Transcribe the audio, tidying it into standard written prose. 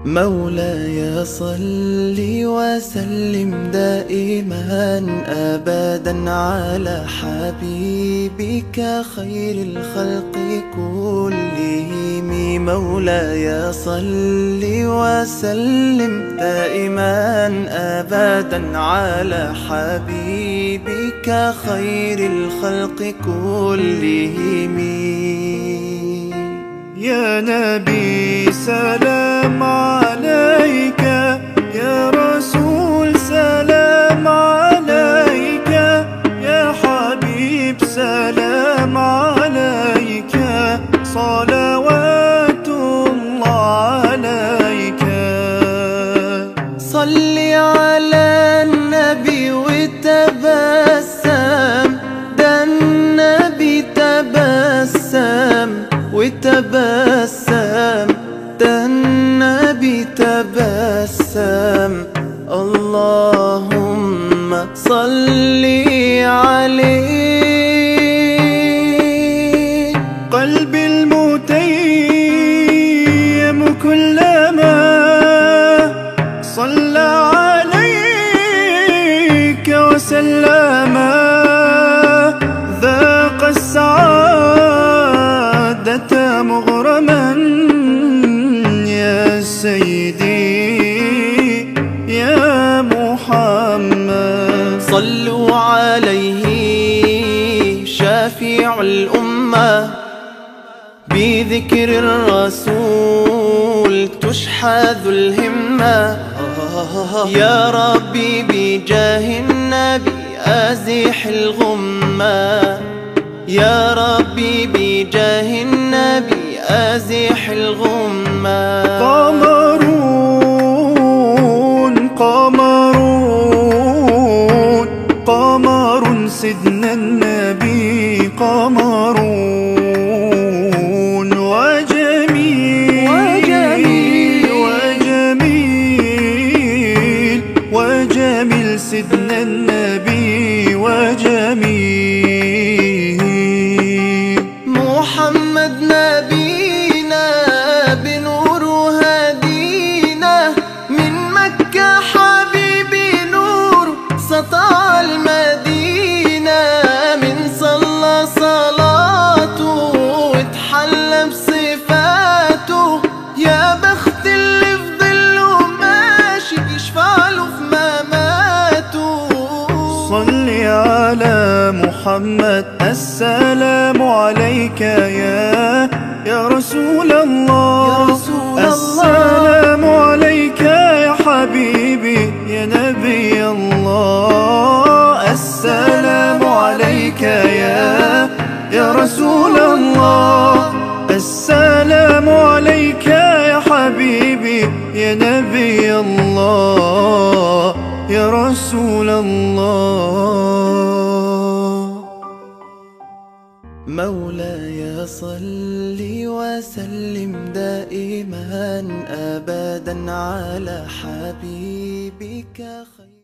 مولاي صل وسلم دائما أبدا على حبيبك خير الخلق كلهم. مولاي صل وسلم دائما أبدا على حبيبك خير الخلق كلهم. يا نبي سلام عليك، يا رسول سلام عليك، يا حبيب سلام عليك، صلوات الله عليك. صل على النبي وتبسم، ده النبي تبسم وتبسم، ده النبي تبسم. اللهم صل عليه. قلبي المتيم كلما صلى عليك وسلم ذاق السعادة مغرما. يا سيدي يا محمد صلوا عليه شافع الأمة، بذكر الرسول تشحذ الهمة. يا ربي بجاه النبي أزح الغمة، يا ربي بجاه النبي أزح الغمة. قمرون قمرون قمر سيدنا النبي، قمرون وجميل وجميل وجميل وجميل سيدنا النبي وجميل. محمد نبينا بنور هدينا، من مكة حبيبي نور سطع المدينة. من صلى صلاته واتحلى بصفاته، يا بخت اللي في ظله ماشي يشفع له في مماته. صل على محمد السلام عليك يا رسول الله، السلام عليك يا حبيبي يا نبي الله. السلام عليك يا رسول الله، السلام عليك يا حبيبي يا نبي الله يا رسول الله. مولاي صل وسلم دائما أبدا على حبيبك خير